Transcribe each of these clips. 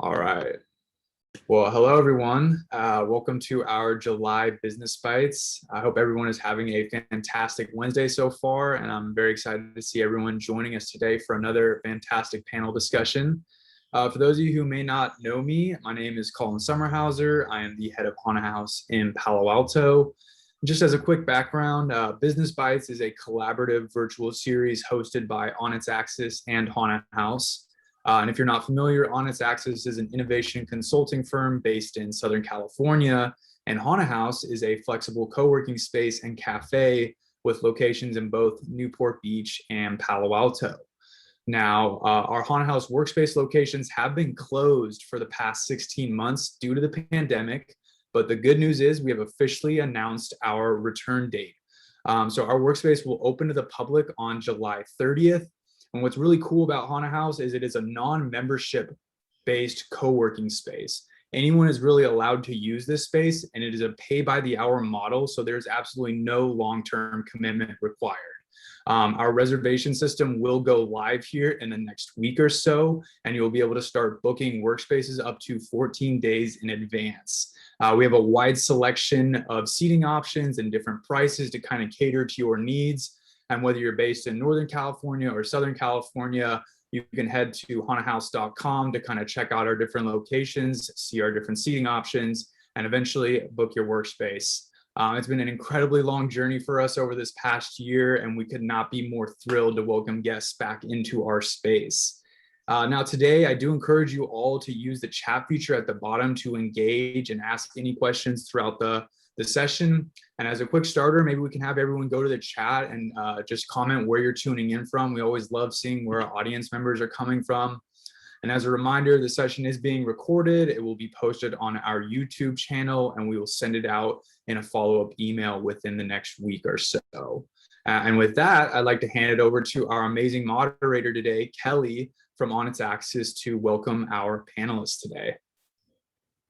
All right. Well, hello, everyone. Welcome to our July Business Bites. I hope everyone is having a fantastic Wednesday so far, and I'm very excited to see everyone joining us today for another fantastic panel discussion. For those of you who may not know me, my name is Colin Summerhauser. I am the head of Haunted House in Palo Alto. Just as a quick background, Business Bites is a collaborative virtual series hosted by On Its Axis and Haunted House. And if you're not familiar, On Its Axis is an innovation consulting firm based in Southern California, and Haunted House is a flexible co-working space and cafe with locations in both Newport Beach and Palo Alto. Now, our Haunted House workspace locations have been closed for the past 16 months due to the pandemic, but the good news is we have officially announced our return date. So our workspace will open to the public on July 30th. And what's really cool about Haunted House is it is a non-membership based co-working space. Anyone is really allowed to use this space, and it is a pay by the hour model. So there's absolutely no long-term commitment required. Our reservation system will go live here in the next week or so, and you'll be able to start booking workspaces up to 14 days in advance. We have a wide selection of seating options and different prices to kind of cater to your needs. And whether you're based in Northern California or Southern California, you can head to hauntedhouse.com to kind of check out our different locations, see our different seating options, and eventually book your workspace. It's been an incredibly long journey for us over this past year, and we could not be more thrilled to welcome guests back into our space. Now today, I do encourage you all to use the chat feature at the bottom to engage and ask any questions throughout the session. And as a quick starter, maybe we can have everyone go to the chat and just comment where you're tuning in from. We always love seeing where our audience members are coming from. And as a reminder, the session is being recorded. It will be posted on our YouTube channel, and we will send it out in a follow-up email within the next week or so. And with that, I'd like to hand it over to our amazing moderator today, Kelly from On Its Axis, to welcome our panelists today.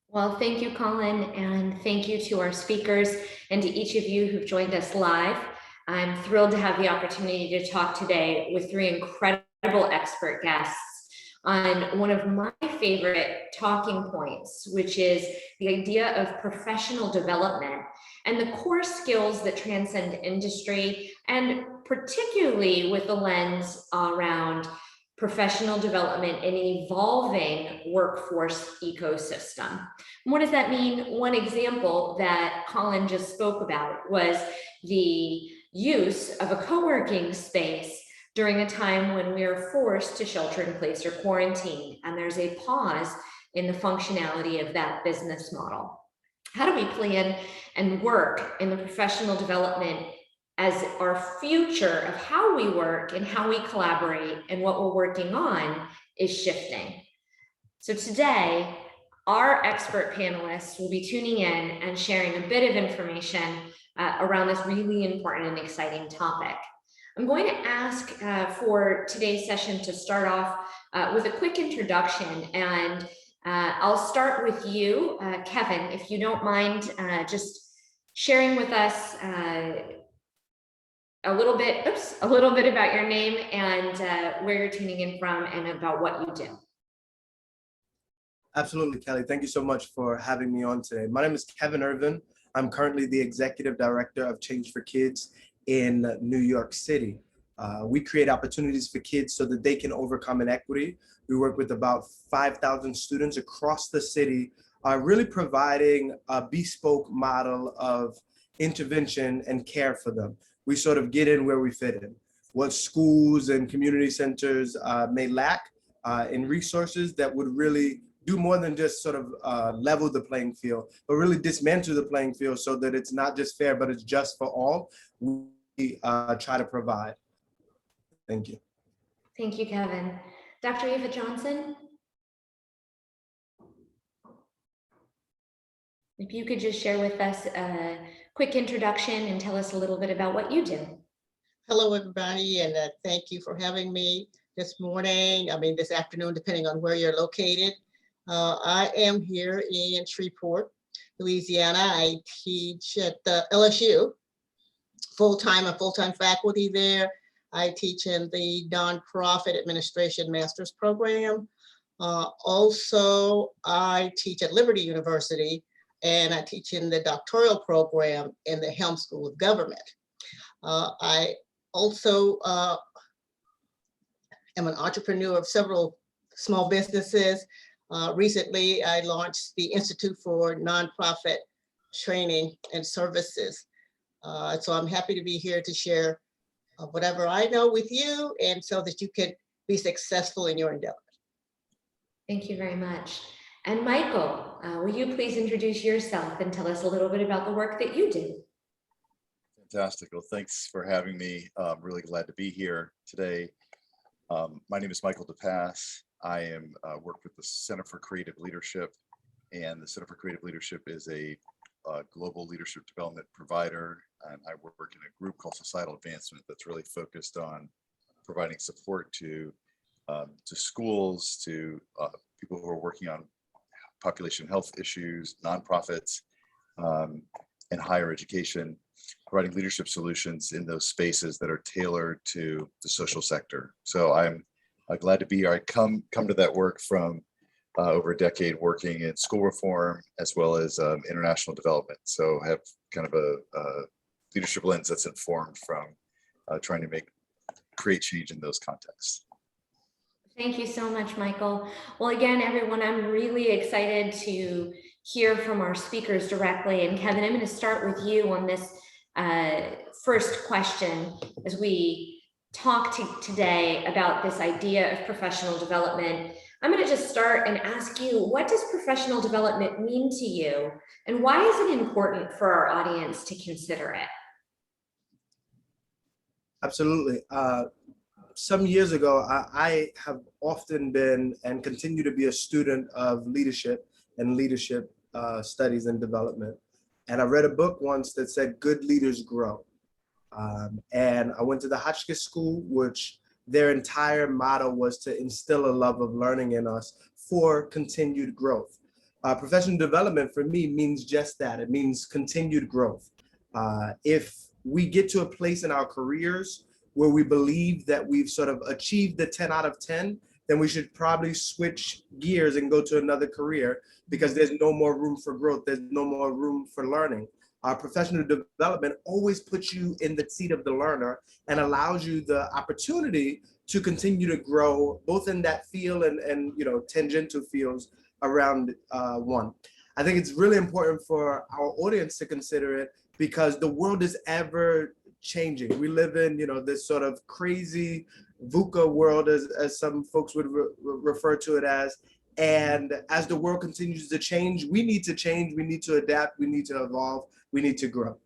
Well, thank you, Colin, and thank you to our speakers and to each of you who've joined us live. I'm thrilled to have the opportunity to talk today with three incredible expert guests on one of my favorite talking points, which is the idea of professional development and the core skills that transcend industry, and particularly with the lens around professional development in an evolving workforce ecosystem. And what does that mean? One example that Colin just spoke about was the use of a co-working space during a time when we are forced to shelter in place or quarantine, and there's a pause in the functionality of that business model. How do we plan and work in the professional development as our future of how we work and how we collaborate and what we're working on is shifting? So today, our expert panelists will be tuning in and sharing a bit of information around this really important and exciting topic. I'm going to ask for today's session to start off with a quick introduction, and I'll start with you, Kevin, if you don't mind just sharing with us a little bit about your name and where you're tuning in from and about what you do. Absolutely, Kelly. Thank you so much for having me on today. My name is Kevin Ervin. I'm currently the Executive Director of Change for Kids in New York City. We create opportunities for kids so that they can overcome inequity. We work with about 5,000 students across the city, really providing a bespoke model of intervention and care for them. We sort of get in where we fit in. What schools and community centers may lack in resources that would really do more than just sort of level the playing field, but really dismantle the playing field so that it's not just fair, but it's just for all. We try to provide. Thank you. Thank you, Kevin. Dr. Eva Johnson? If you could just share with us a quick introduction and tell us a little bit about what you do. Hello, everybody, and thank you for having me this morning. This afternoon, depending on where you're located. I am here in Shreveport, Louisiana. I teach at the LSU, full-time faculty there. I teach in the nonprofit administration master's program. Also, I teach at Liberty University, and I teach in the doctoral program in the Helm School of Government. I also am an entrepreneur of several small businesses. Recently, I launched the Institute for Nonprofit Training and Services. So I'm happy to be here to share whatever I know with you, and so that you can be successful in your endeavor. Thank you very much. And Michael, will you please introduce yourself and tell us a little bit about the work that you do? Fantastic. Well, thanks for having me. I'm really glad to be here today. My name is Michael DePass. I am work with the Center for Creative Leadership, and the Center for Creative Leadership is a global leadership development provider, and I work in a group called Societal Advancement that's really focused on providing support to schools, to people who are working on population health issues, nonprofits, and higher education, providing leadership solutions in those spaces that are tailored to the social sector. So I'm glad to be here. I come to that work from over a decade working in school reform as well as international development. So I have kind of a leadership lens that's informed from trying to create change in those contexts. Thank you so much, Michael. Well, again, everyone, I'm really excited to hear from our speakers directly. And Kevin, I'm going to start with you on this first question as we talk today about this idea of professional development. I'm going to just start and ask you, what does professional development mean to you? And why is it important for our audience to consider it? Absolutely. Some years ago, I have often been and continue to be a student of leadership and leadership studies and development. And I read a book once that said, "Good leaders grow." And I went to the Hotchkiss School, which their entire motto was to instill a love of learning in us for continued growth. Professional development for me means just that. It means continued growth. If we get to a place in our careers where we believe that we've sort of achieved the 10 out of 10, then we should probably switch gears and go to another career, because there's no more room for growth. There's no more room for learning. Our professional development always puts you in the seat of the learner and allows you the opportunity to continue to grow, both in that field and tangential fields around one. I think it's really important for our audience to consider it, because the world is ever changing. We live in, this sort of crazy VUCA world, as some folks would refer to it as. And as the world continues to change, we need to change, we need to adapt, we need to evolve, we need to grow.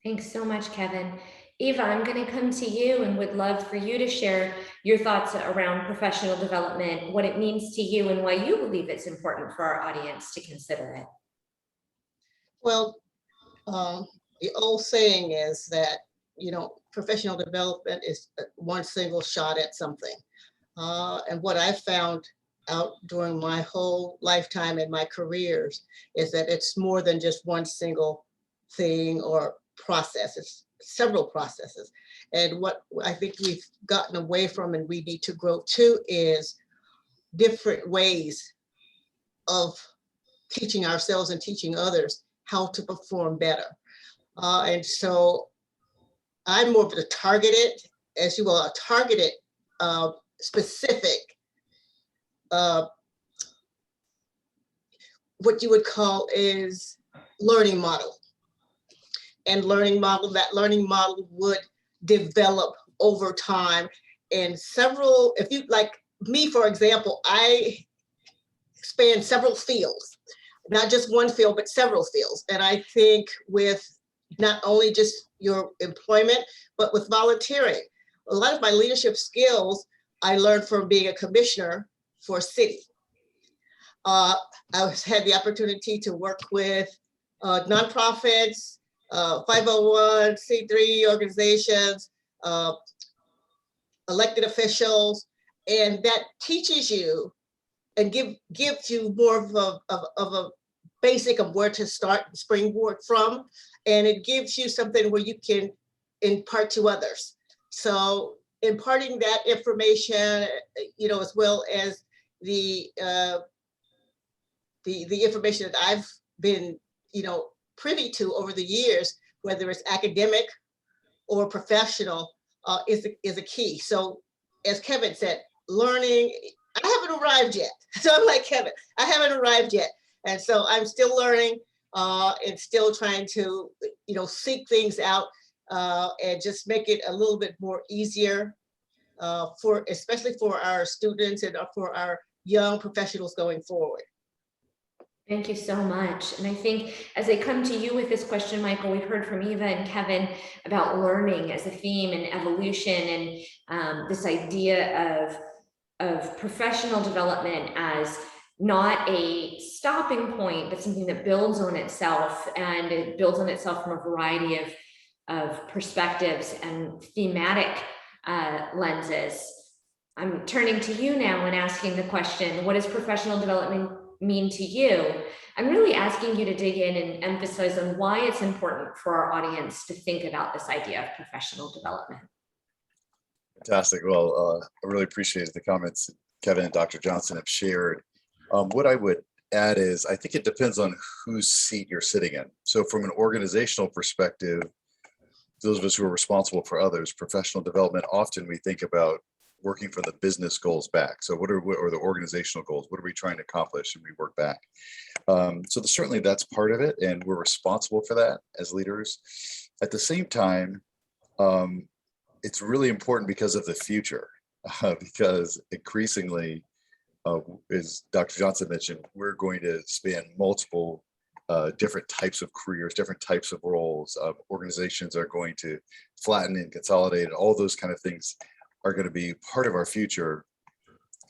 Thanks so much, Kevin. Eva, I'm going to come to you and would love for you to share your thoughts around professional development, what it means to you, and why you believe it's important for our audience to consider it. Well, the old saying is that, professional development is one single shot at something. And what I found out during my whole lifetime in my careers is that it's more than just one single thing or process. It's several processes. And what I think we've gotten away from and we need to grow to is different ways of teaching ourselves and teaching others how to perform better. And so I'm more of a targeted, as you will, a targeted, specific, what you would call is learning model. And that learning model would develop over time. And several, if you like me, for example, I span several fields, not just one field, but several fields. And I think with not only just your employment, but with volunteering. A lot of my leadership skills I learned from being a commissioner for a city. I had the opportunity to work with nonprofits, 501c3 organizations, elected officials, and that teaches you and gives you more of a basic of where to start, springboard from, and it gives you something where you can impart to others. So imparting that information, as well as the information that I've been, privy to over the years, whether it's academic or professional, is a key. So as Kevin said, learning, I haven't arrived yet. So I'm like Kevin, I haven't arrived yet. And so I'm still learning and still trying to, seek things out and just make it a little bit more easier especially for our students and for our young professionals going forward. Thank you so much. And I think as I come to you with this question, Michael, we've heard from Eva and Kevin about learning as a theme and evolution, and this idea of professional development as not a stopping point, but something that builds on itself, and it builds on itself from a variety of perspectives and thematic lenses. I'm turning to you now and asking the question, what does professional development mean to you? I'm really asking you to dig in and emphasize on why it's important for our audience to think about this idea of professional development. Fantastic. Well, I really appreciate the comments Kevin and Dr. Johnson have shared. What I would add is, I think it depends on whose seat you're sitting in. So from an organizational perspective, those of us who are responsible for others, professional development, often we think about working from the business goals back. So what are the organizational goals? What are we trying to accomplish? And we work back. So certainly that's part of it, and we're responsible for that as leaders. At the same time, it's really important because of the future, because increasingly, as Dr. Johnson mentioned, we're going to span multiple different types of careers, different types of roles. Organizations are going to flatten and consolidate, and all those kind of things are going to be part of our future.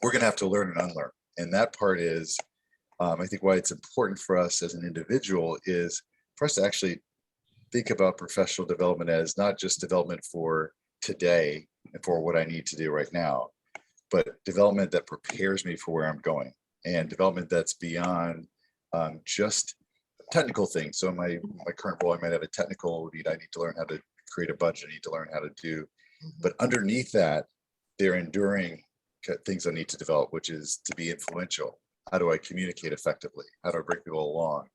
We're going to have to learn and unlearn. And that part is, I think why it's important for us as an individual is for us to actually think about professional development as not just development for today and for what I need to do right now, but development that prepares me for where I'm going, and development that's beyond just technical things. So in my current role, I might have a technical need. I need to learn how to create a budget. I need to learn how to do, but underneath that, they're enduring things I need to develop, which is to be influential. How do I communicate effectively? How do I bring people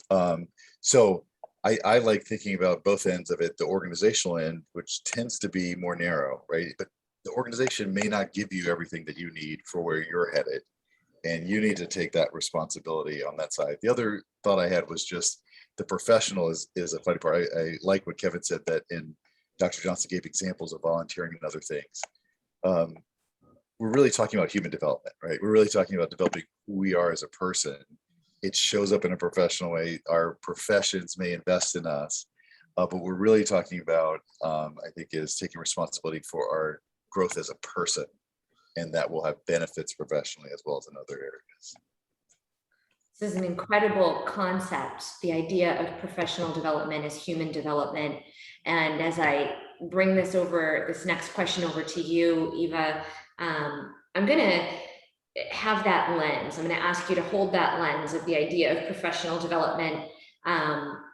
along? So I like thinking about both ends of it, the organizational end, which tends to be more narrow, right? But the organization may not give you everything that you need for where you're headed, and you need to take that responsibility on that side. The other thought I had was just the professional is a funny part. I like what Kevin said, that in Dr. Johnson gave examples of volunteering and other things. We're really talking about human development, right? We're really talking about developing who we are as a person. It shows up in a professional way. Our professions may invest in us, but we're really talking about, I think, is taking responsibility for our growth as a person, and that will have benefits professionally as well as in other areas. This is an incredible concept. The idea of professional development is human development. And as I bring this next question over to you, Eva, I'm going to have that lens. I'm going to ask you to hold that lens of the idea of professional development,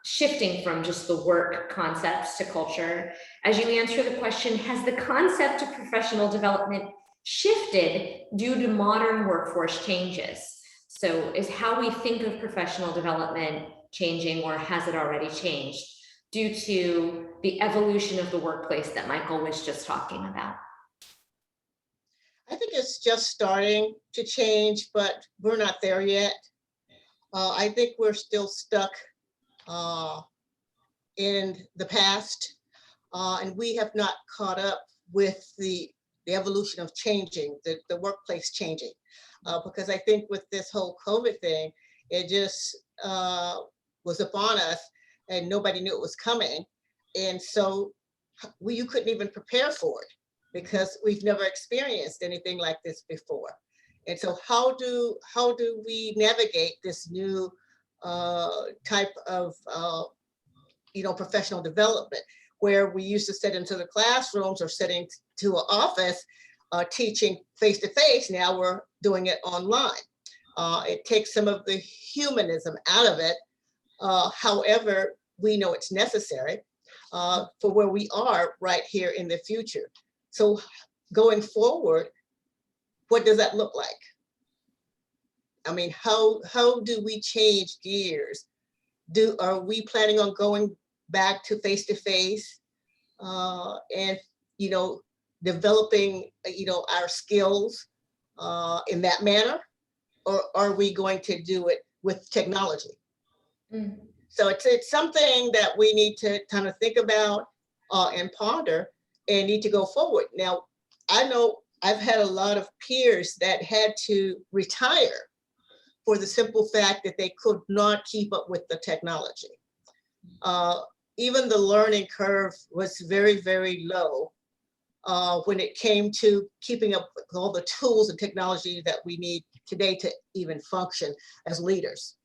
shifting from just the work concepts to culture. As you answer the question, has the concept of professional development shifted due to modern workforce changes? So is how we think of professional development changing, or has it already changed due to the evolution of the workplace that Michael was just talking about? I think it's just starting to change, but we're not there yet. I think we're still stuck in the past, and we have not caught up with the evolution of changing, the workplace changing. Because I think with this whole COVID thing, it just was upon us and nobody knew it was coming. And so you couldn't even prepare for it because we've never experienced anything like this before. And so how do we navigate this new type of professional development, where we used to sit into the classrooms or sitting to an office teaching face-to-face, now we're doing it online. It takes some of the humanism out of it. However, we know it's necessary for where we are right here in the future. So going forward, what does that look like? I mean, how do we change gears? Are we planning on going back to face-to-face and, you know, developing, you know, our skills in that manner? Or are we going to do it with technology? Mm. So it's something that we need to kind of think about and ponder and need to go forward. Now, I know I've had a lot of peers that had to retire for the simple fact that they could not keep up with the technology. Even the learning curve was very, very low when it came to keeping up with all the tools and technology that we need today to even function as leaders.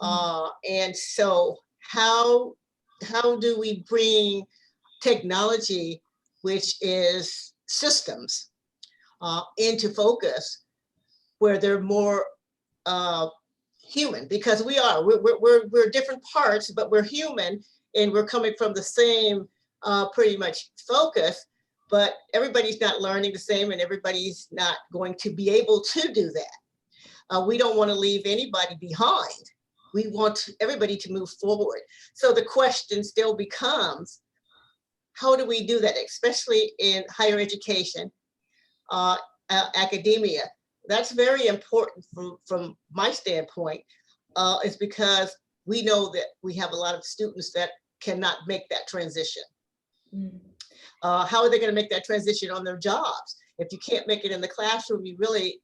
And so how do we bring technology, which is systems, into focus where they're more human? Because we're different parts, but we're human and we're coming from the same pretty much focus, but everybody's not learning the same and everybody's not going to be able to do that. We don't want to leave anybody behind. We want everybody to move forward. So the question still becomes, how do we do that, especially in higher education, academia? That's very important from my standpoint, is because we know that we have a lot of students that cannot make that transition. Mm. How are they going to make that transition on their jobs? If you can't make it in the classroom, you really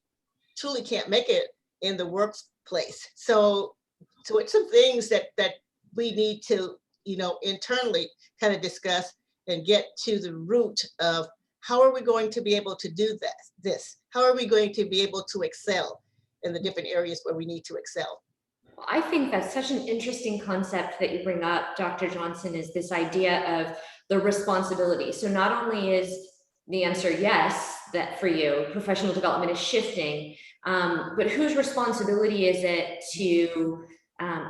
truly can't make it in the workplace. So it's some things that we need to, you know, internally kind of discuss and get to the root of how are we going to be able to do this? How are we going to be able to excel in the different areas where we need to excel? Well, I think that's such an interesting concept that you bring up, Dr. Johnson, is this idea of the responsibility. So not only is the answer yes, that for you, professional development is shifting, but whose responsibility is it to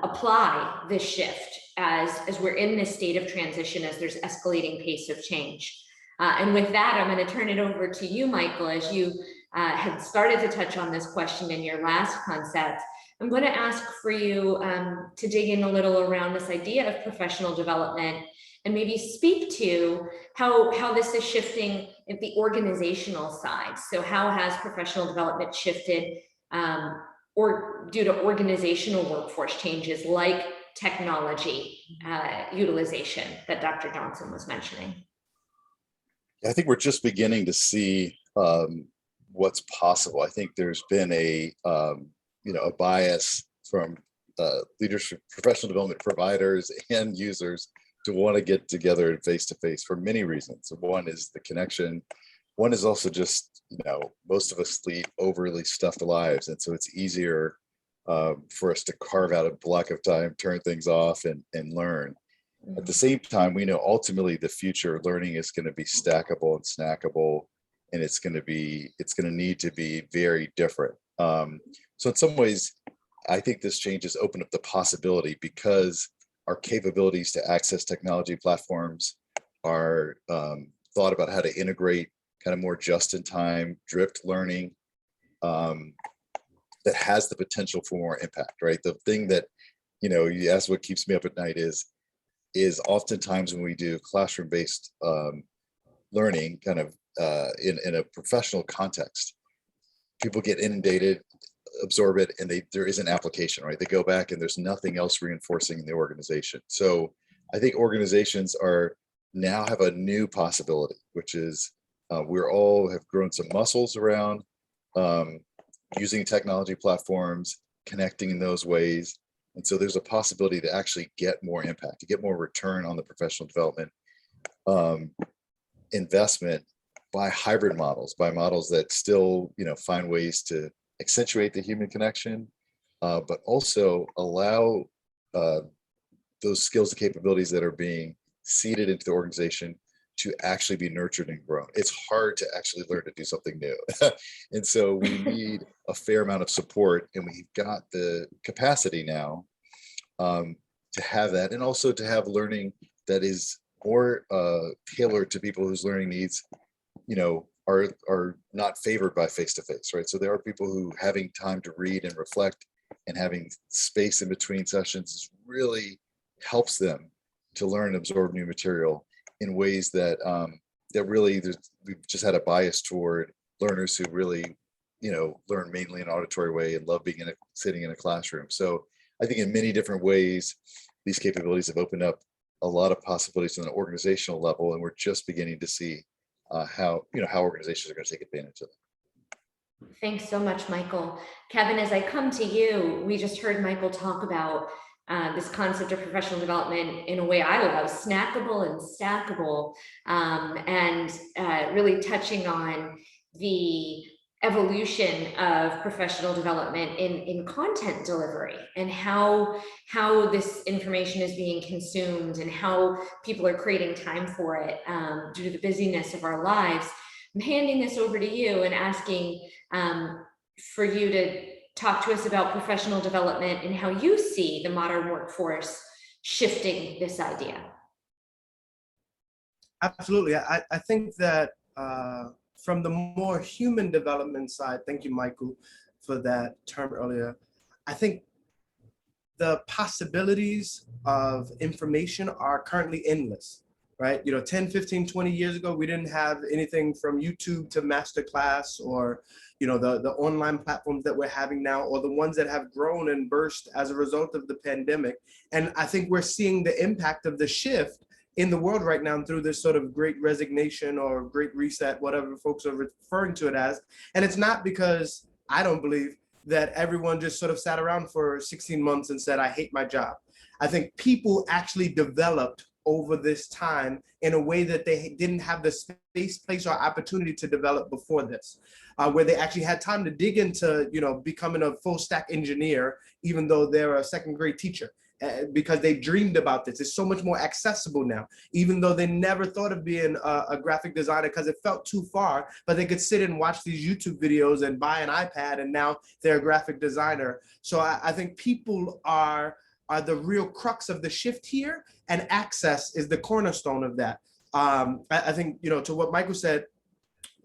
apply this shift as we're in this state of transition, as there's escalating pace of change? And with that, I'm going to turn it over to you, Michael, as you had started to touch on this question in your last concept. I'm going to ask for you to dig in a little around this idea of professional development and maybe speak to how this is shifting at the organizational side. So how has professional development shifted or due to organizational workforce changes like technology utilization that Dr. Johnson was mentioning? I think we're just beginning to see what's possible. I think there's been a bias from leadership, professional development providers and users to want to get together face to face for many reasons. One is the connection. One is also just, most of us lead overly stuffed lives, and so it's easier for us to carve out a block of time, turn things off, and learn. At the same time, we know ultimately the future learning is going to be stackable and snackable, and it's going to need to be very different. So in some ways, I think this change has opened up the possibility because our capabilities to access technology platforms are thought about how to integrate kind of more just-in-time drift learning that has the potential for more impact, right? The thing that, you ask what keeps me up at night is oftentimes when we do classroom-based learning kind of in a professional context, people get inundated, absorb it, and there is an application, right? They go back and there's nothing else reinforcing in the organization. So I think organizations now have a new possibility, which is we're all have grown some muscles around using technology platforms, connecting in those ways. And so there's a possibility to actually get more impact, to get more return on the professional development investment by hybrid models, by models that still, find ways to accentuate the human connection, but also allow those skills and capabilities that are being seeded into the organization to actually be nurtured and grown. It's hard to actually learn to do something new. And so we need a fair amount of support, and we've got the capacity now to have that, and also to have learning that is more tailored to people whose learning needs, are not favored by face-to-face, right? So there are people who having time to read and reflect and having space in between sessions really helps them to learn and absorb new material in ways that that really we've just had a bias toward learners who really, learn mainly in an auditory way and love being sitting in a classroom. So I think in many different ways, these capabilities have opened up a lot of possibilities on an organizational level, and we're just beginning to see how organizations are going to take advantage of it. Thanks so much, Michael. Kevin, as I come to you, we just heard Michael talk about this concept of professional development in a way I love, snackable and stackable, and really touching on the evolution of professional development in content delivery and how this information is being consumed and how people are creating time for it due to the busyness of our lives. I'm handing this over to you and asking for you to talk to us about professional development and how you see the modern workforce shifting this idea. Absolutely. I think that from the more human development side, thank you, Michael, for that term earlier. I think the possibilities of information are currently endless, right? 10, 15, 20 years ago, we didn't have anything from YouTube to Masterclass or, the online platforms that we're having now, or the ones that have grown and burst as a result of the pandemic. And I think we're seeing the impact of the shift in the world right now through this sort of great resignation or great reset, whatever folks are referring to it as. And it's not because I don't believe that everyone just sort of sat around for 16 months and said, I hate my job. I think people actually developed over this time in a way that they didn't have the space, place, or opportunity to develop before this, where they actually had time to dig into, becoming a full stack engineer, even though they're a second grade teacher. Because they dreamed about this. It's so much more accessible now, even though they never thought of being a graphic designer because it felt too far, but they could sit and watch these YouTube videos and buy an iPad, and now they're a graphic designer. So I think people are the real crux of the shift here, and access is the cornerstone of that. I think, to what Michael said,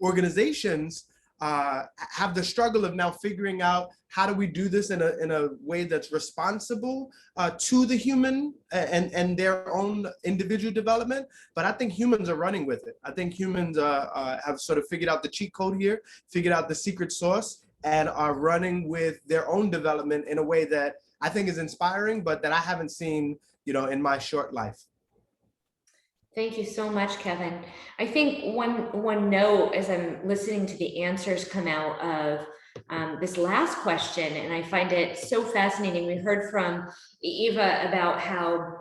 organizations have the struggle of now figuring out how do we do this in a way that's responsible to the human and their own individual development. But I think humans are running with it. I think humans have sort of figured out the cheat code here, figured out the secret sauce, and are running with their own development in a way that I think is inspiring, but that I haven't seen, in my short life. Thank you so much, Kevin. I think one note as I'm listening to the answers come out of this last question, and I find it so fascinating. We heard from Eva about how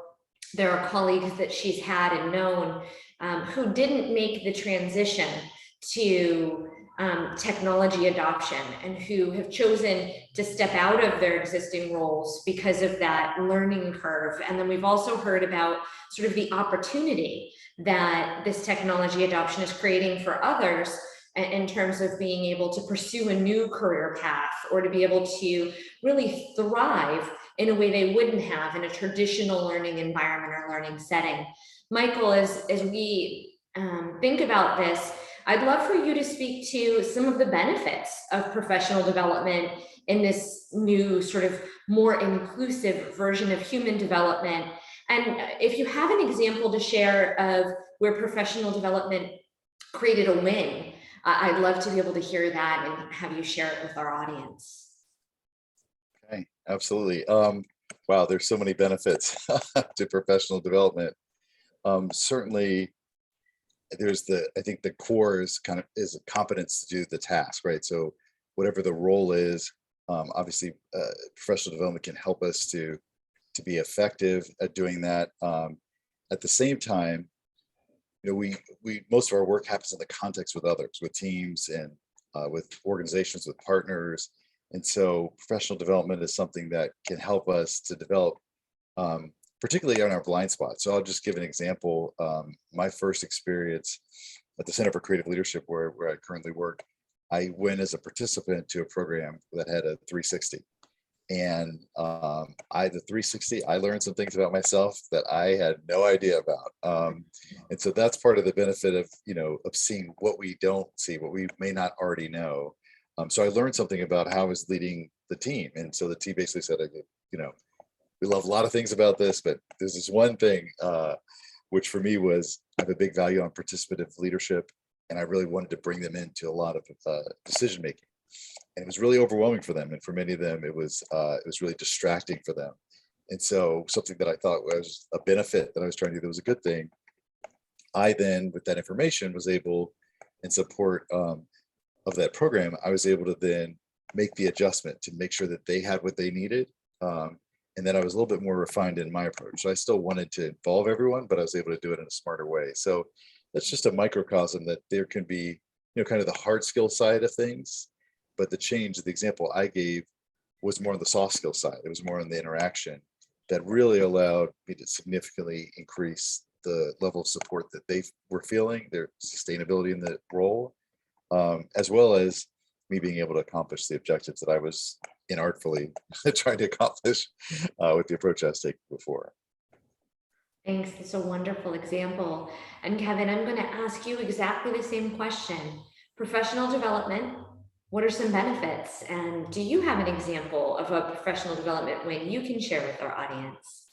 there are colleagues that she's had and known who didn't make the transition to technology adoption and who have chosen to step out of their existing roles because of that learning curve. And then we've also heard about sort of the opportunity that this technology adoption is creating for others in terms of being able to pursue a new career path or to be able to really thrive in a way they wouldn't have in a traditional learning environment or learning setting. Michael, as we think about this, I'd love for you to speak to some of the benefits of professional development in this new sort of more inclusive version of human development. And if you have an example to share of where professional development created a win, I'd love to be able to hear that and have you share it with our audience. Okay, absolutely. Wow, there's so many benefits to professional development. Certainly, I think the core is a competence to do the task, right? So whatever the role is, obviously professional development can help us to be effective at doing that. At the same time, we most of our work happens in the context with others, with teams and with organizations, with partners. And so professional development is something that can help us to develop particularly on our blind spots. So I'll just give an example. My first experience at the Center for Creative Leadership, where I currently work, I went as a participant to a program that had a 360. And the 360, I learned some things about myself that I had no idea about. And so that's part of the benefit of, of seeing what we don't see, what we may not already know. So I learned something about how I was leading the team. And so the team basically said, you know, we love a lot of things about this, but there's this one thing, which for me was, I have a big value on participative leadership. And I really wanted to bring them into a lot of decision making. And it was really overwhelming for them. And for many of them, it was really distracting for them. And so something that I thought was a benefit that I was trying to do that was a good thing, I then, with that information, was able, in support of that program, I was able to then make the adjustment to make sure that they had what they needed. And then I was a little bit more refined in my approach. So I still wanted to involve everyone, but I was able to do it in a smarter way. So that's just a microcosm that there can be, you know, kind of the hard skill side of things, but the example I gave was more on the soft skill side. It was more on the interaction that really allowed me to significantly increase the level of support that they were feeling, their sustainability in the role, as well as me being able to accomplish the objectives that I was inartfully trying to accomplish with the approach I was taking before. Thanks. It's a wonderful example. And Kevin, I'm going to ask you exactly the same question. Professional development, what are some benefits? And do you have an example of a professional development win you can share with our audience?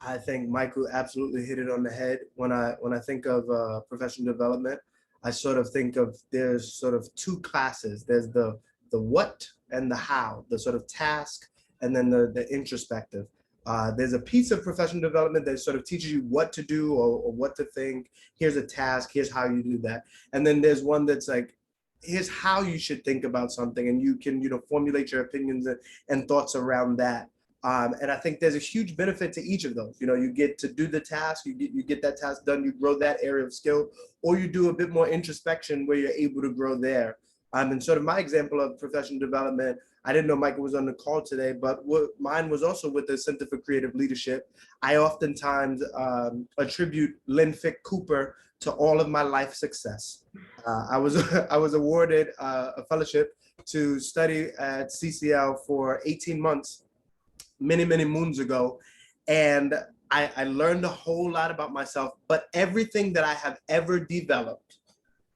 I think Michael absolutely hit it on the head. When I think of professional development, I sort of think of, there's sort of two classes. There's the what and the how, the sort of task, and then the introspective. There's a piece of professional development that sort of teaches you what to do or what to think. Here's a task, here's how you do that. And then there's one that's like, here's how you should think about something, and you can, you know, formulate your opinions and thoughts around that. And I think there's a huge benefit to each of those. You know, you get to do the task, you get that task done, you grow that area of skill, or you do a bit more introspection where you're able to grow there. And sort of my example of professional development, I didn't know Michael was on the call today, but mine was also with the Center for Creative Leadership. I oftentimes attribute Lynn Fick Cooper to all of my life success. I was awarded a fellowship to study at CCL for 18 months, many moons ago. And I learned a whole lot about myself, but everything that I have ever developed,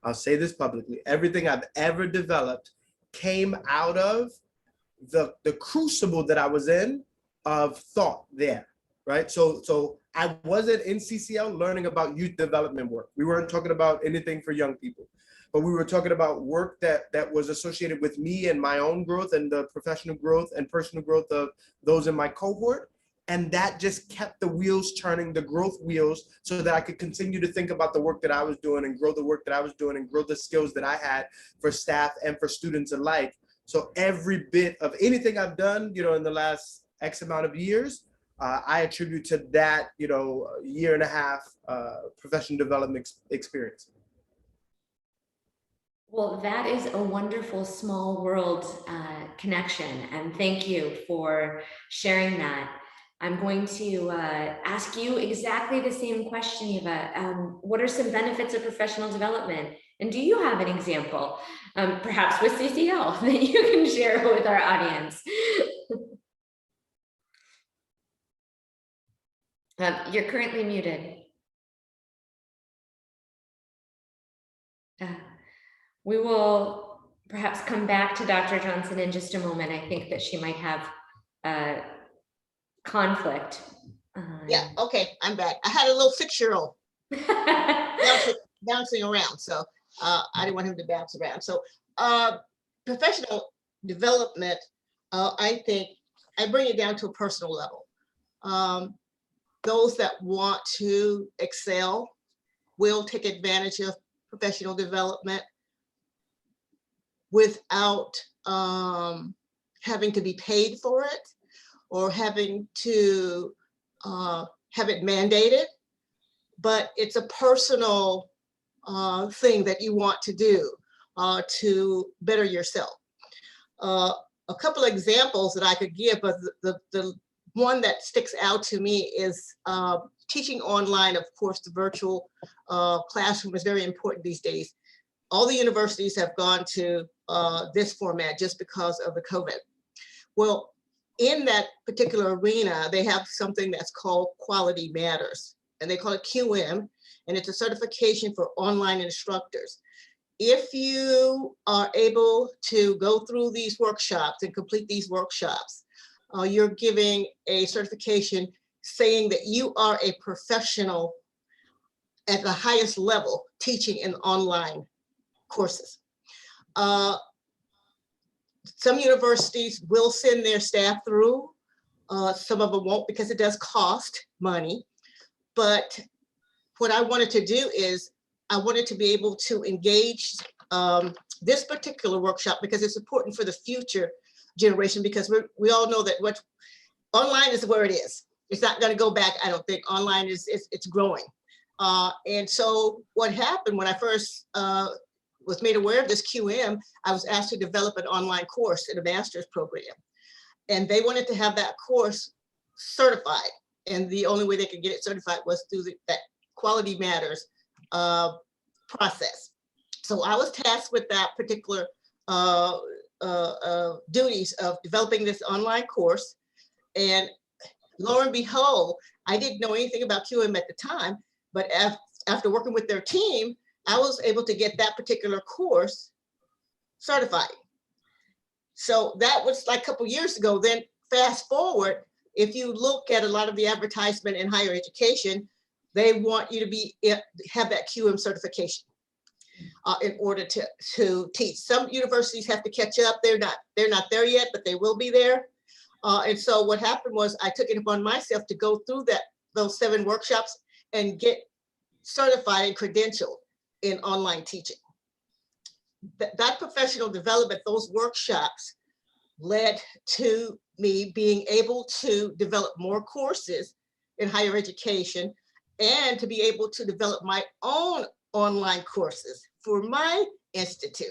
I'll say this publicly, everything I've ever developed came out of the crucible that I was in of thought there, right? So I wasn't in CCL learning about youth development work. We weren't talking about anything for young people, but we were talking about work that was associated with me and my own growth and the professional growth and personal growth of those in my cohort. And that just kept the wheels turning, the growth wheels, so that I could continue to think about the work that I was doing and grow the work that I was doing and grow the skills that I had for staff and for students alike. So every bit of anything I've done, you know, in the last X amount of years, I attribute to that, you know, year and a half professional development experience. Well, that is a wonderful small world connection. And thank you for sharing that. I'm going to ask you exactly the same question, Eva. What are some benefits of professional development? And do you have an example, perhaps with CCL, that you can share with our audience? You're currently muted. We will perhaps come back to Dr. Johnson in just a moment. I think that she might have conflict. Yeah, okay, I'm back. I had a little 6-year-old bouncing around, so I didn't want him to bounce around. So professional development, I think I bring it down to a personal level. Those that want to excel will take advantage of professional development without having to be paid for it or having to have it mandated, but it's a personal thing that you want to do to better yourself. A couple of examples that I could give, but the one that sticks out to me is teaching online. Of course, the virtual classroom is very important these days. All the universities have gone to this format just because of the COVID. Well, in that particular arena, they have something that's called Quality Matters, and they call it QM, and it's a certification for online instructors. if you are able to go through these workshops and complete these workshops, you're giving a certification saying that you are a professional at the highest level teaching in online courses. Some universities will send their staff through. Some of them won't because it does cost money. But what I wanted to do is I wanted to be able to engage this particular workshop because it's important for the future generation, because we all know that what online is where it is. It's not going to go back. I don't think online it's growing. And so what happened when I first was made aware of this QM, I was asked to develop an online course in a master's program. And they wanted to have that course certified. And the only way they could get it certified was through that Quality Matters process. So I was tasked with that particular duties of developing this online course. And lo and behold, I didn't know anything about QM at the time, but after working with their team, I was able to get that particular course certified. So that was like a couple years ago. Then fast forward, if you look at a lot of the advertisement in higher education, they want you to have that QM certification in order to teach. Some universities have to catch up. They're not there yet, but they will be there. And so what happened was I took it upon myself to go through those 7 workshops and get certified and credentialed in online teaching. That professional development, those workshops led to me being able to develop more courses in higher education and to be able to develop my own online courses for my institute.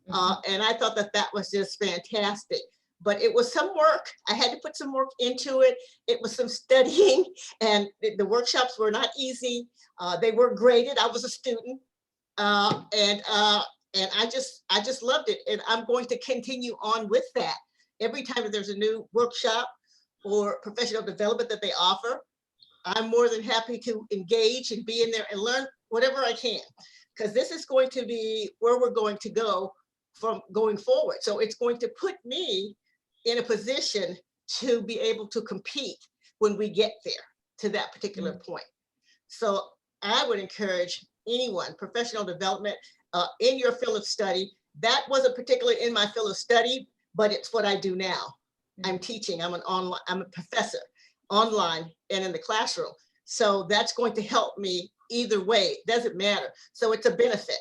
And I thought that was just fantastic. But it was some work. I had to put some work into it. It was some studying, and the workshops were not easy. They were graded. I was a student, and I just loved it. And I'm going to continue on with that. Every time that there's a new workshop or professional development that they offer, I'm more than happy to engage and be in there and learn whatever I can, because this is going to be where we're going to go from going forward. So it's going to put me in a position to be able to compete when we get there to that particular point. So I would encourage anyone, professional development in your field of study. That wasn't particularly in my field of study, but it's what I do now. I'm teaching, I'm a professor online and in the classroom. So that's going to help me either way, it doesn't matter. So it's a benefit.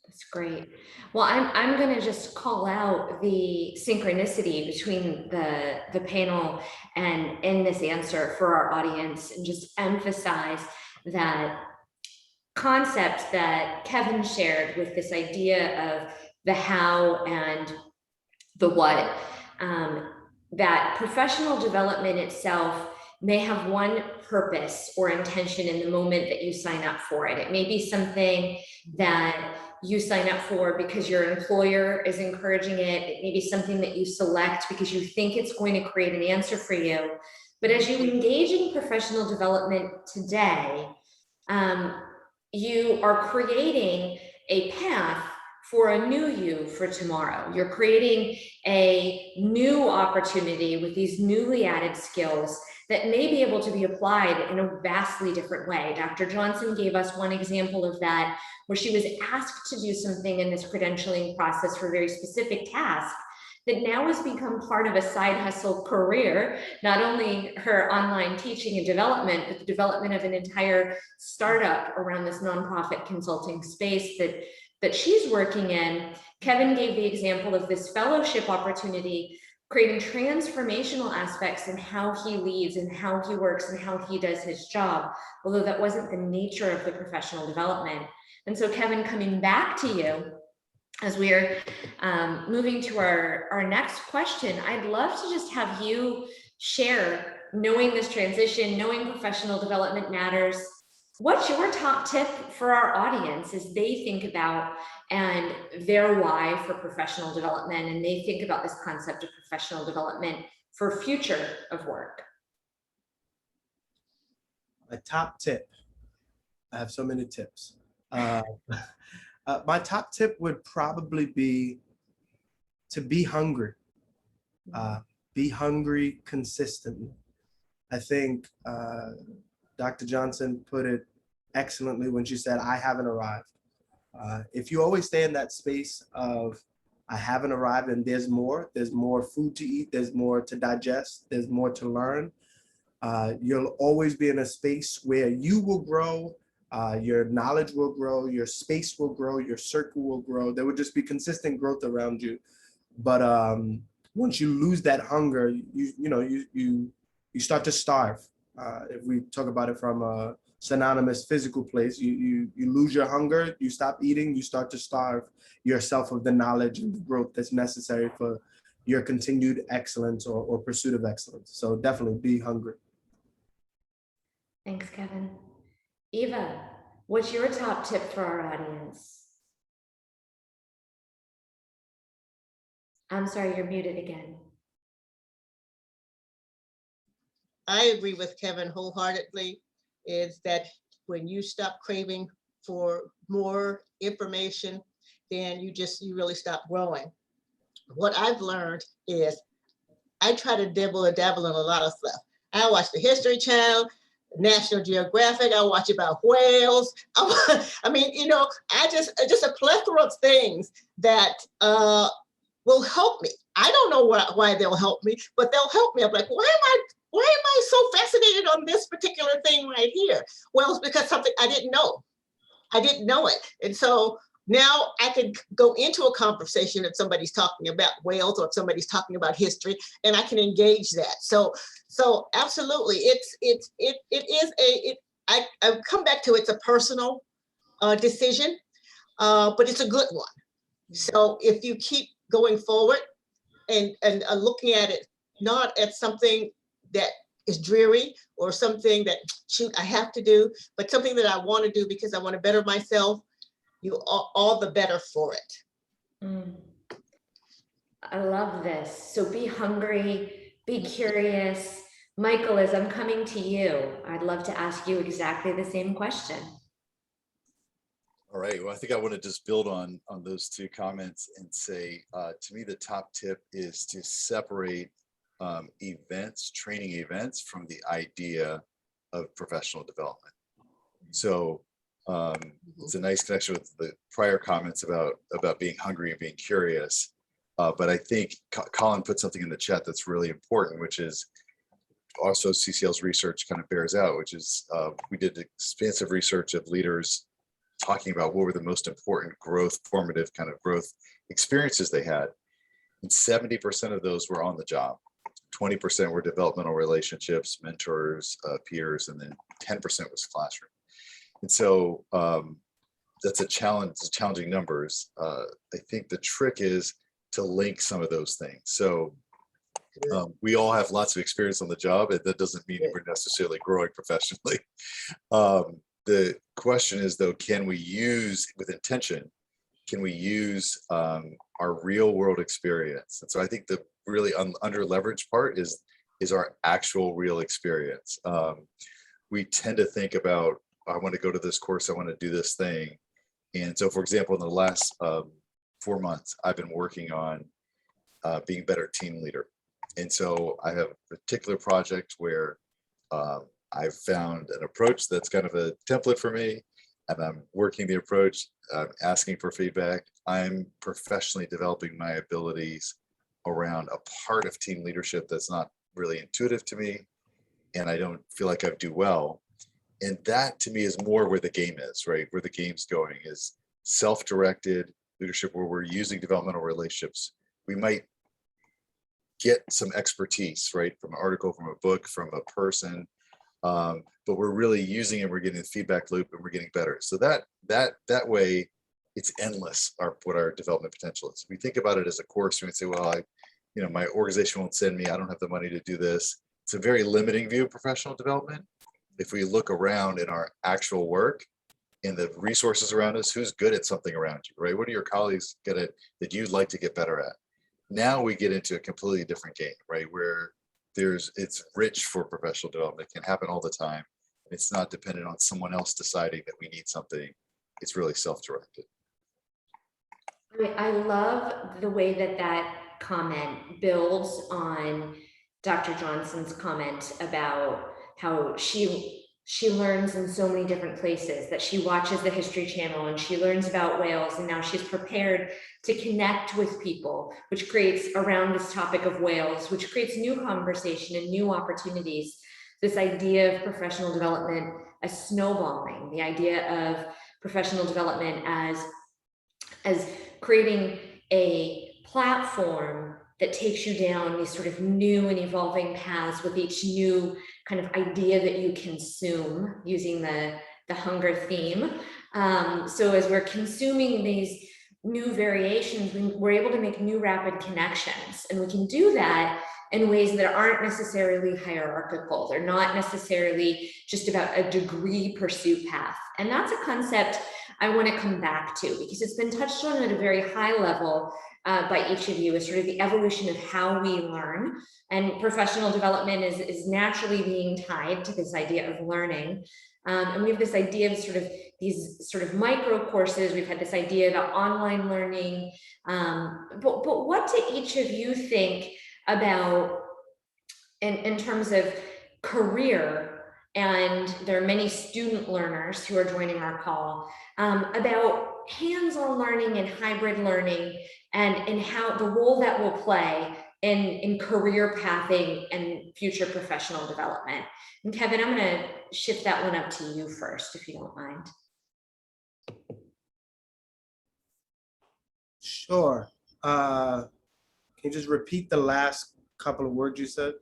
That's great. Well, I'm going to just call out the synchronicity between the panel and in this answer for our audience, and just emphasize that concept that Kevin shared with this idea of the how and the what. That professional development itself may have one purpose or intention in the moment that you sign up for it. It may be something that you sign up for because your employer is encouraging it. It may be something that you select because you think it's going to create an answer for you. But as you engage in professional development today, you are creating a path for a new you for tomorrow. You're creating a new opportunity with these newly added skills that may be able to be applied in a vastly different way. Dr. Johnson gave us one example of that, where she was asked to do something in this credentialing process for a very specific task that now has become part of a side hustle career, not only her online teaching and development, but the development of an entire startup around this nonprofit consulting space that she's working in. Kevin gave the example of this fellowship opportunity, creating transformational aspects in how he leads and how he works and how he does his job, although that wasn't the nature of the professional development. And so Kevin, coming back to you, as we're moving to our next question, I'd love to just have you share, knowing this transition, knowing professional development matters, what's your top tip for our audience as they think about and their why for professional development, and they think about this concept of professional development for future of work? A top tip. I have so many tips. My top tip would probably be to be hungry. Be hungry consistently. I think Dr. Johnson put it excellently when she said, I haven't arrived. If you always stay in that space of, I haven't arrived and there's more food to eat, there's more to digest, there's more to learn. You'll always be in a space where you will grow, your knowledge will grow, your space will grow, your circle will grow. There will just be consistent growth around you. But once you lose that hunger, you start to starve. If we talk about it from a synonymous physical place, you lose your hunger, you stop eating, you start to starve yourself of the knowledge and the growth that's necessary for your continued excellence or pursuit of excellence. So definitely be hungry. Thanks, Kevin. Eva, what's your top tip for our audience? I'm sorry, you're muted again. I agree with Kevin wholeheartedly, is that when you stop craving for more information, then you really stop growing. What I've learned is I try to dabble in a lot of stuff. I watch the History Channel, National Geographic, I watch about whales. I mean, I just a plethora of things that will help me. I don't know why they'll help me, but they'll help me. I'm like, why am I so fascinated on this particular thing right here? Well, it's because something I didn't know. I didn't know it. And so now I can go into a conversation if somebody's talking about whales or if somebody's talking about history, and I can engage that. So absolutely, I've come back to it's a personal decision, but it's a good one. So if you keep going forward and looking at it, not at something that is dreary or something that, shoot, I have to do, but something that I want to do because I want to better myself, you are all the better for it. I love this. So be hungry, be curious. Michael, as I'm coming to you, I'd love to ask you exactly the same question. All right. Well, I think I want to just build on those two comments and say, to me, the top tip is to separate training events from the idea of professional development. So it's a nice connection with the prior comments about being hungry and being curious. But I think Colin put something in the chat that's really important, which is also CCL's research kind of bears out, which is we did expansive research of leaders talking about what were the most important formative kind of growth experiences they had. And 70% of those were on the job. 20% were developmental relationships, mentors, peers, and then 10% was classroom. And so that's a challenge, it's challenging numbers. I think the trick is to link some of those things. So we all have lots of experience on the job, and that doesn't mean we're necessarily growing professionally. The question is, though, can we use, with intention, can we use our real world experience? And so I think the really under leveraged part is our actual real experience. We tend to think about, I want to go to this course, I want to do this thing. And so, for example, in the last 4 months, I've been working on being a better team leader. And so I have a particular project where I've found an approach that's kind of a template for me, and I'm working the approach, I'm asking for feedback. I'm professionally developing my abilities around a part of team leadership that's not really intuitive to me, and I don't feel like I do well. And that to me is more where the game is, right? Where the game's going is self-directed leadership, where we're using developmental relationships. We might get some expertise, right? From an article, from a book, from a person, but we're really using it, we're getting the feedback loop, and we're getting better. So that way, it's endless, what our development potential is. We think about it as a course, we would say, well, my organization won't send me, I don't have the money to do this. It's a very limiting view of professional development. If we look around in our actual work, in the resources around us, who's good at something around you, right? What are your colleagues good at that you'd like to get better at? Now we get into a completely different game, right? Where it's rich for professional development. It can happen all the time. It's not dependent on someone else deciding that we need something. It's really self-directed. I love the way that that comment builds on Dr. Johnson's comment about how she learns in so many different places, that she watches the History Channel and she learns about whales, and now she's prepared to connect with people, which creates around this topic of whales, which creates new conversation and new opportunities. This idea of professional development as snowballing, the idea of professional development as creating a platform that takes you down these sort of new and evolving paths with each new kind of idea that you consume, using the hunger theme. So as we're consuming these new variations, we're able to make new rapid connections, and we can do that in ways that aren't necessarily hierarchical. They're not necessarily just about a degree pursuit path. And that's a concept I want to come back to, because it's been touched on at a very high level by each of you, as sort of the evolution of how we learn. And professional development is naturally being tied to this idea of learning. And we have this idea of these sort of micro courses. We've had this idea about online learning. But what do each of you think about in terms of career? And there are many student learners who are joining our call, about hands-on learning and hybrid learning, and how the role that will play in career pathing and future professional development. And Kevin, I'm going to shift that one up to you first, if you don't mind. Sure. Can you just repeat the last couple of words you said?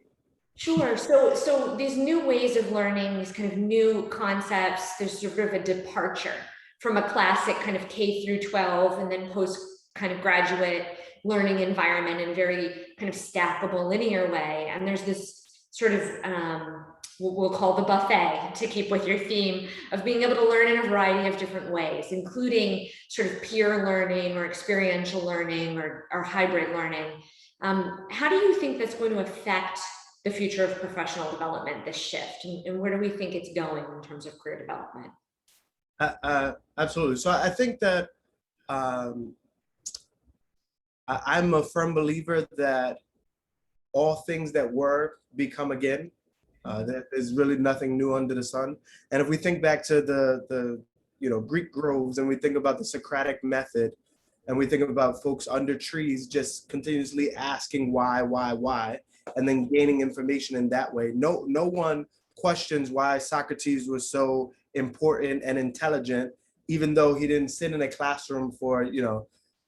Sure. So these new ways of learning, these kind of new concepts, there's sort of a departure from a classic kind of K through 12 and then post kind of graduate learning environment in a very kind of stackable linear way. And there's this sort of, we'll call the buffet, to keep with your theme, of being able to learn in a variety of different ways, including sort of peer learning or experiential learning or hybrid learning. How do you think that's going to affect the future of professional development, this shift, and where do we think it's going in terms of career development? Absolutely. So I think that I'm a firm believer that all things that were become again. That there's really nothing new under the sun. And if we think back to the Greek groves, and we think about the Socratic method, and we think about folks under trees just continuously asking why, and then gaining information in that way. No one questions why Socrates was so important and intelligent, even though he didn't sit in a classroom for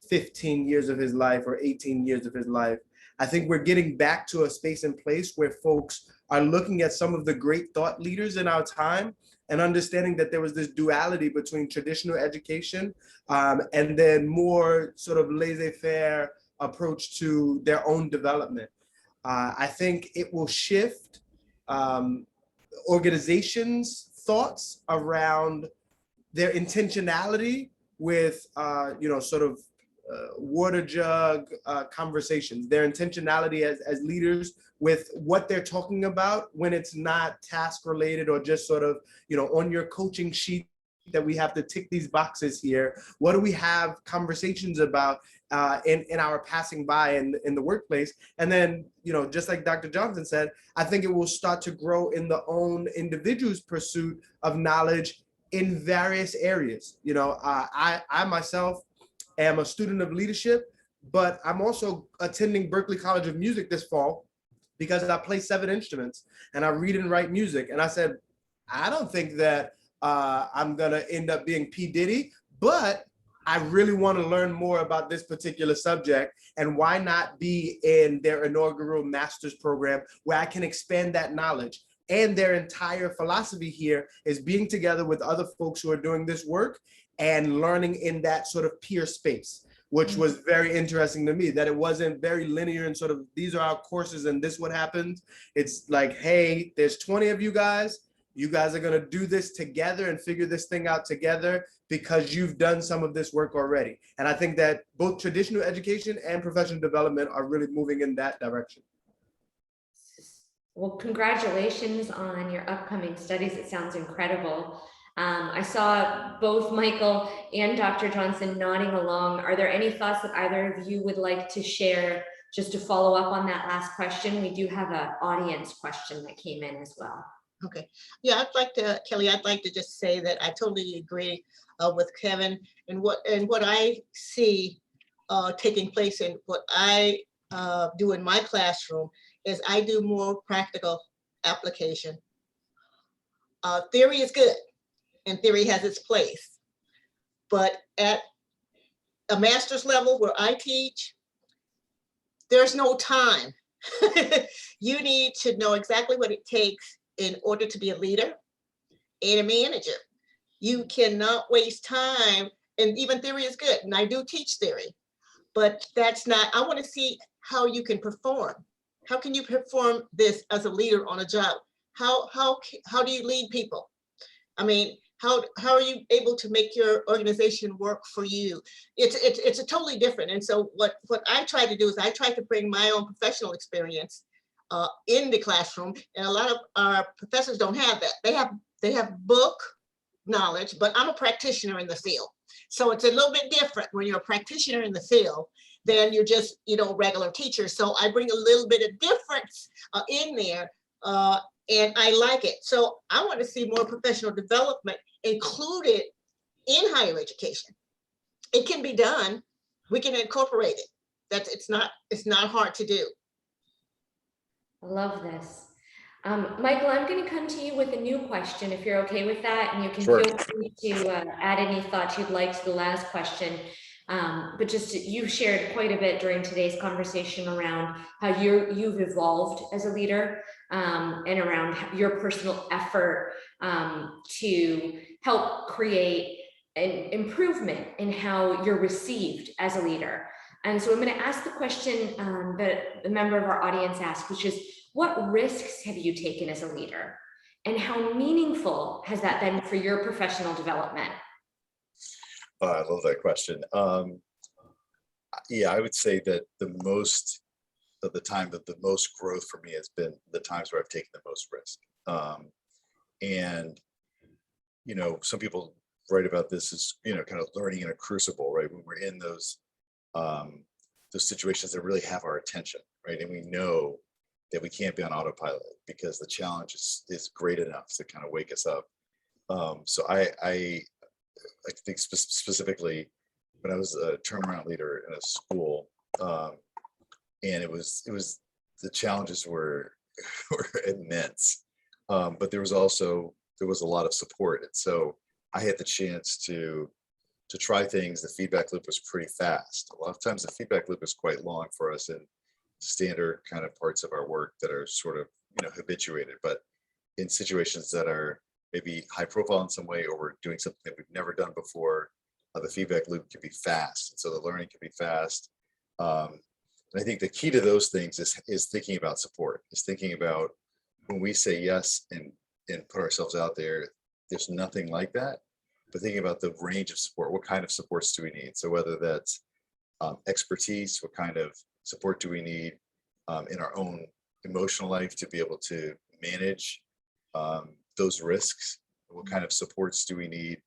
15 years of his life or 18 years of his life. I think we're getting back to a space and place where folks are looking at some of the great thought leaders in our time and understanding that there was this duality between traditional education and then more sort of laissez-faire approach to their own development. I think it will shift organizations' thoughts around their intentionality with, water jug conversations, their intentionality as leaders with what they're talking about when it's not task related or just sort of, on your coaching sheet that we have to tick these boxes here. What do we have conversations about in our passing by in the workplace? And then, just like Dr. Johnson said, I think it will start to grow in the own individual's pursuit of knowledge in various areas. I myself am a student of leadership, but I'm also attending Berklee College of Music this fall because I play 7 instruments and I read and write music. And I said, I don't think that I'm gonna end up being P. Diddy, but I really want to learn more about this particular subject, and why not be in their inaugural master's program where I can expand that knowledge. And their entire philosophy here is being together with other folks who are doing this work and learning in that sort of peer space, which was very interesting to me, that it wasn't very linear and sort of, these are our courses and this what happens. It's like, hey, there's 20 of you guys are gonna do this together and figure this thing out together because you've done some of this work already. And I think that both traditional education and professional development are really moving in that direction. Well, congratulations on your upcoming studies. It sounds incredible. I saw both Michael and Dr. Johnson nodding along. Are there any thoughts that either of you would like to share just to follow up on that last question? We do have an audience question that came in as well. Okay. Yeah, I'd like to, Kelly, I'd like to just say that I totally agree with Kevin and what I see taking place and what I do in my classroom is I do more practical application. Theory is good and theory has its place, but at a master's level where I teach, there's no time. You need to know exactly what it takes in order to be a leader and a manager. You cannot waste time, and even theory is good, and I do teach theory, but that's not, I want to see how you can perform. How can you perform this as a leader on a job? How do you lead people? I mean, how are you able to make your organization work for you? It's a totally different. And so what I try to do is I try to bring my own professional experience in the classroom, and a lot of our professors don't have that. They have book knowledge, but I'm a practitioner in the field. So it's a little bit different when you're a practitioner in the field than you're just, regular teacher. So I bring a little bit of difference in there, and I like it. So I want to see more professional development included in higher education. It can be done. We can incorporate it. It's not hard to do. I love this. Michael, I'm going to come to you with a new question, if you're okay with that, and you can Sure. feel free to add any thoughts you'd like to the last question. But you shared quite a bit during today's conversation around how you've evolved as a leader and around your personal effort to help create an improvement in how you're received as a leader. And so I'm going to ask the question that a member of our audience asked, which is, what risks have you taken as a leader? And how meaningful has that been for your professional development? I love that question. Yeah, I would say that the most of the time that the most growth for me has been the times where I've taken the most risk. And, some people write about this as, kind of learning in a crucible, right? When we're in those situations that really have our attention, right? And we know that we can't be on autopilot because the challenge is great enough to kind of wake us up. So I think specifically when I was a turnaround leader in a school, and it was the challenges were immense, but there was a lot of support, and so I had the chance to try things. The feedback loop was pretty fast. A lot of times the feedback loop is quite long for us in standard kind of parts of our work that are sort of habituated, but in situations that are maybe high profile in some way, or we're doing something that we've never done before, the feedback loop can be fast, and so the learning can be fast. And I think the key to those things is thinking about support, is thinking about when we say yes and put ourselves out there, there's nothing like that, but thinking about the range of support. What kind of supports do we need? So whether that's expertise, what kind of support do we need in our own emotional life to be able to manage those risks? What kind of supports do we need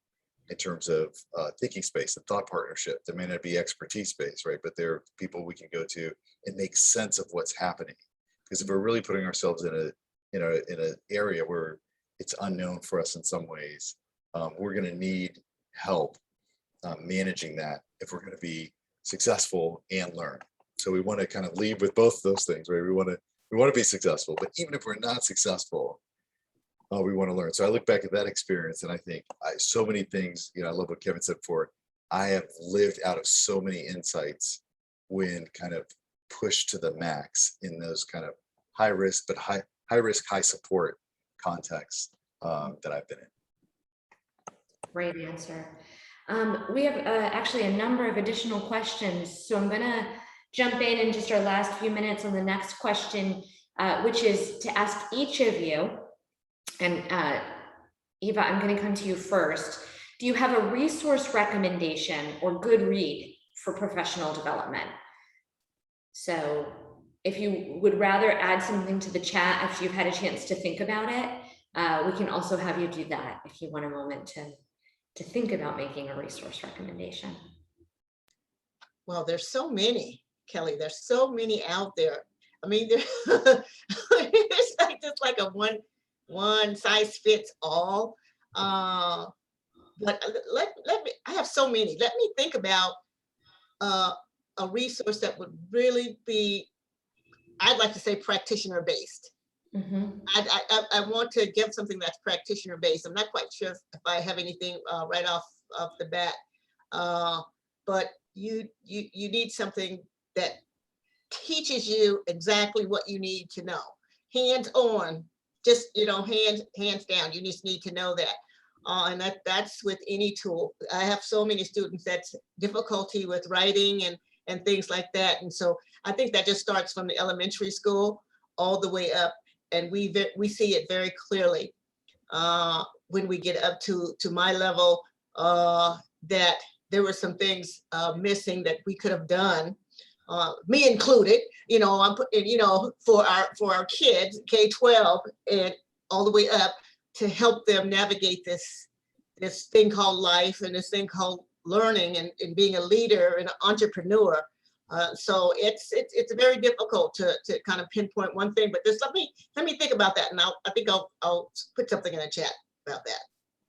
in terms of thinking space and thought partnership? There may not be expertise space, right? But there are people we can go to and make sense of what's happening. Because if we're really putting ourselves in an area where it's unknown for us in some ways, we're going to need help managing that if we're going to be successful and learn. So we want to kind of lead with both those things, right? We want to be successful, but even if we're not successful, we want to learn. So I look back at that experience and I think so many things, I love what Kevin said before. I have lived out of so many insights when kind of pushed to the max in those kind of high risk, but high risk, high support contexts that I've been in. Great answer. We have actually a number of additional questions, so I'm going to jump in just our last few minutes on the next question, which is to ask each of you, and Eva, I'm going to come to you first. Do you have a resource recommendation or good read for professional development? So if you would rather add something to the chat after you've had a chance to think about it, we can also have you do that if you want a moment to think about making a resource recommendation. Well, there's so many, Kelly. There's so many out there. I mean, it's like just like a one size fits all. But let me. I have so many. Let me think about a resource that would really be, I'd like to say, practitioner based. I want to give something that's practitioner based. I'm not quite sure if I have anything right off the bat, but you need something that teaches you exactly what you need to know, hands on, just hands down. You just need to know that, and that's with any tool. I have so many students that's difficulty with writing and things like that, and so I think that just starts from the elementary school all the way up. And we see it very clearly when we get up to my level, that there were some things missing that we could have done, me included. I'm putting, for our kids, K-12 and all the way up, to help them navigate this thing called life and this thing called learning and being a leader and an entrepreneur. So it's very difficult to kind of pinpoint one thing, but just let me think about that, and I think I'll put something in the chat about that.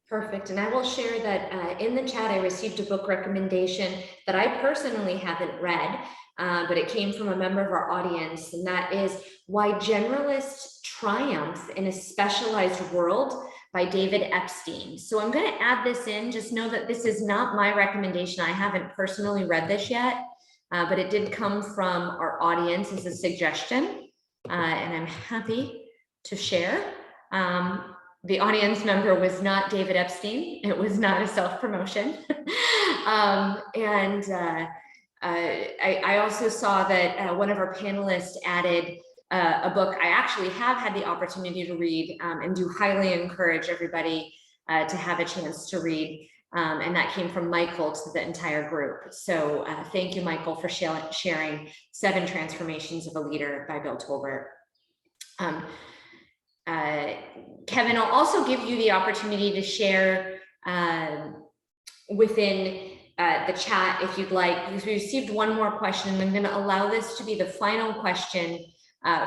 Perfect. And I will share that in the chat, I received a book recommendation that I personally haven't read, but it came from a member of our audience, and that is Why Generalists Triumph in a Specialized World by David Epstein. So I'm going to add this in. Just know that this is not my recommendation. I haven't personally read this yet. But it did come from our audience as a suggestion, and I'm happy to share. The audience member was not David Epstein. It was not a self-promotion. I also saw that one of our panelists added a book I actually have had the opportunity to read, and do highly encourage everybody to have a chance to read. And that came from Michael to the entire group. So thank you, Michael, for sharing 7 Transformations of a Leader by Bill Tolbert. Kevin, I'll also give you the opportunity to share within the chat if you'd like, because we received one more question, and I'm going to allow this to be the final question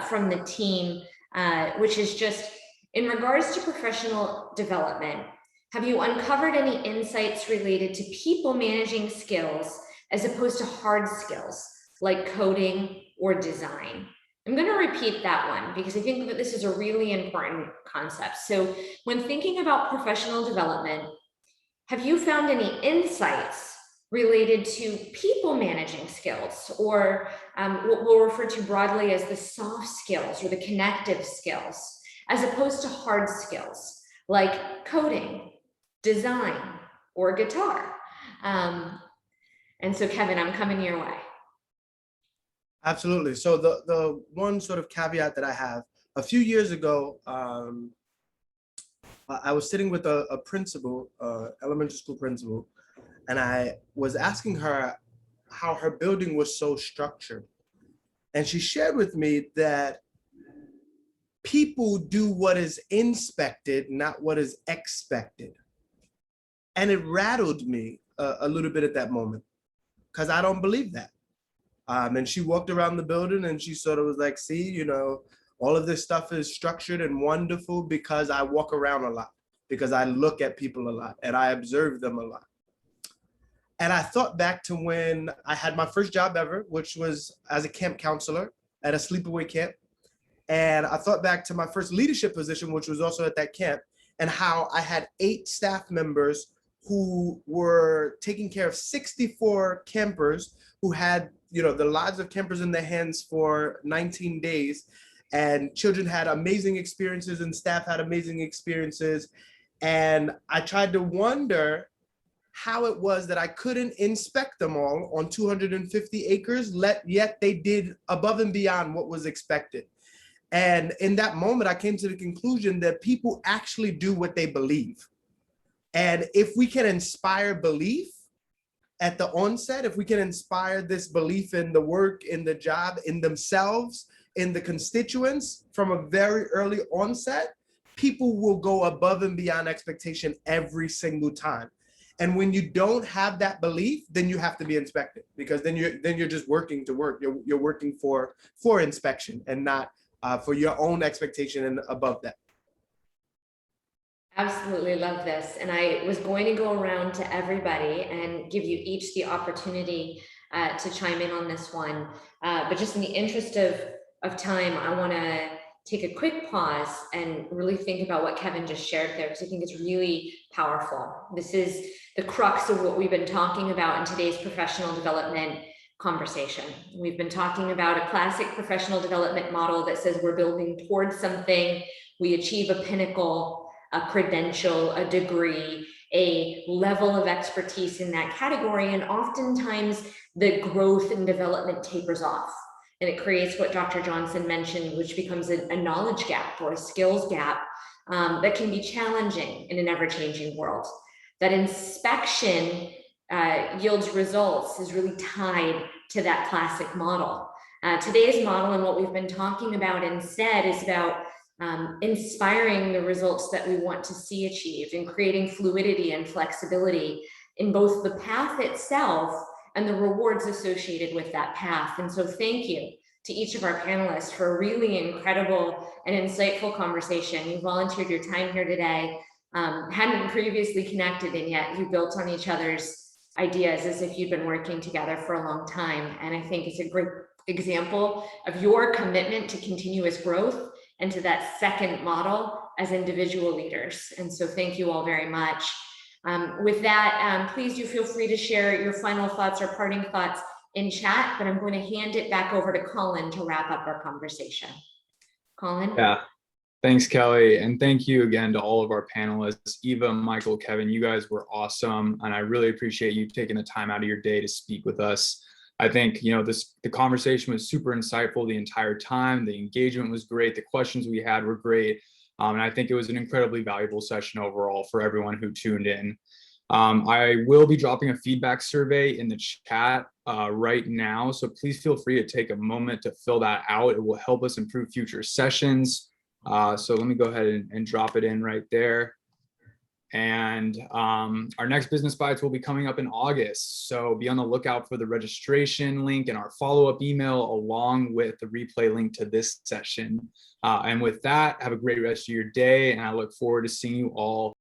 from the team, which is just in regards to professional development. Have you uncovered any insights related to people managing skills as opposed to hard skills like coding or design? I'm going to repeat that one because I think that this is a really important concept. So when thinking about professional development, have you found any insights related to people managing skills, or what we'll refer to broadly as the soft skills or the connective skills, as opposed to hard skills like coding, design, or guitar? And so Kevin, I'm coming your way. Absolutely. So the one sort of caveat that I have, a few years ago, I was sitting with a principal, elementary school principal, and I was asking her how her building was so structured. And she shared with me that people do what is inspected, not what is expected. And it rattled me a little bit at that moment, because I don't believe that. And she walked around the building and she sort of was like, see, all of this stuff is structured and wonderful because I walk around a lot, because I look at people a lot and I observe them a lot. And I thought back to when I had my first job ever, which was as a camp counselor at a sleepaway camp. And I thought back to my first leadership position, which was also at that camp, and how I had 8 staff members who were taking care of 64 campers who had, the lives of campers in their hands for 19 days. And children had amazing experiences and staff had amazing experiences. And I tried to wonder how it was that I couldn't inspect them all on 250 acres, yet they did above and beyond what was expected. And in that moment, I came to the conclusion that people actually do what they believe. And if we can inspire belief at the onset, if we can inspire this belief in the work, in the job, in themselves, in the constituents from a very early onset, people will go above and beyond expectation every single time. And when you don't have that belief, then you have to be inspected, because then you're just working to work. You're working for inspection and not for your own expectation and above that. Absolutely love this. And I was going to go around to everybody and give you each the opportunity to chime in on this one. But just in the interest of time, I want to take a quick pause and really think about what Kevin just shared there, because I think it's really powerful. This is the crux of what we've been talking about in today's professional development conversation. We've been talking about a classic professional development model that says we're building towards something, we achieve a pinnacle, a credential, a degree, a level of expertise in that category, and oftentimes the growth and development tapers off. And it creates what Dr. Johnson mentioned, which becomes a knowledge gap or a skills gap that can be challenging in an ever-changing world. That inspection yields results is really tied to that classic model. Today's model and what we've been talking about instead is about inspiring the results that we want to see achieved and creating fluidity and flexibility in both the path itself and the rewards associated with that path. And so thank you to each of our panelists for a really incredible and insightful conversation. You volunteered your time here today, hadn't previously connected, and yet you built on each other's ideas as if you'd been working together for a long time. And I think it's a great example of your commitment to continuous growth and to that second model as individual leaders. And so thank you all very much. With that, please do feel free to share your final thoughts or parting thoughts in chat, but I'm going to hand it back over to Colin to wrap up our conversation. Colin? Yeah, thanks, Kelly. And thank you again to all of our panelists, Eva, Michael, Kevin, you guys were awesome. And I really appreciate you taking the time out of your day to speak with us. I think, the conversation was super insightful the entire time. The engagement was great. The questions we had were great. And I think it was an incredibly valuable session overall for everyone who tuned in. I will be dropping a feedback survey in the chat right now. So please feel free to take a moment to fill that out. It will help us improve future sessions. So let me go ahead and drop it in right there. And our next Business Bites will be coming up in August. So be on the lookout for the registration link and our follow-up email along with the replay link to this session. And with that, have a great rest of your day. And I look forward to seeing you all